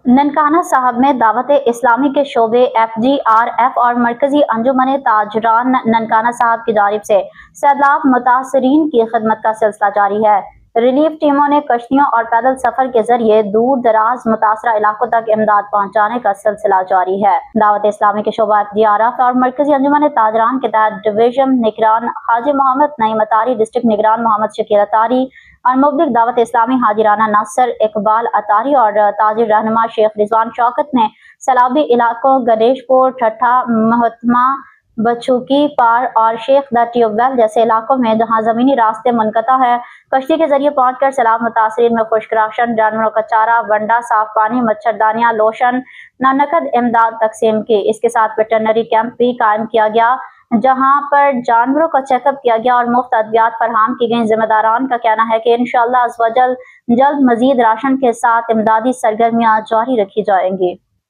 ननकाना साहब में दावत इस्लामी के शोबे FGRF और मरकजी अंजुमन ताजरान ननकाना साहब की जानिब से सैलाब मुतासरीन की खिदमत का सिलसिला जारी है। रिलीफ टीमों ने कश्तियों और पैदल सफर के जरिए दूर दराज मुतासरा इलाकों तक इमदाद पहुँचाने का सिलसिला जारी है। दावत इस्लामी के शोबा FGRF और मरकजी अंजुमन ताजरान के तहत डिवीजन निगरान हाजी मोहम्मद नईम अतारी, डिस्ट्रिक्ट निगरान मोहम्मद शकील अतारी और मुबलिक दावत इस्लामी हाजिराना नासिर इकबाल अतारी और ताजिर रहनुमा शेख रिजवान शौकत ने सैलाबी इलाकों गणेशपुर, ठट्ठा, महतमा, बछुकी पार और शेख द ट्यूबवेल जैसे इलाकों में जहां जमीनी रास्ते मुनक़ता है, कश्ती के जरिए पहुंचकर सैलाब मुतासरीन में खुश्क राशन, जानवरों का चारा, वंडा, साफ पानी, मच्छरदानियां, लोशन, नानकद इमदाद तकसीम की। इसके साथ वेटरनरी कैंप भी कायम किया गया जहां पर जानवरों का चेकअप किया गया और मुफ्त अद्वियात फराहम की गई। जिम्मेदारान का कहना है कि इंशाअल्लाह अज़्ज़ व जल जल्द मजीद राशन के साथ इमदादी सरगर्मियां जारी रखी जाएंगी।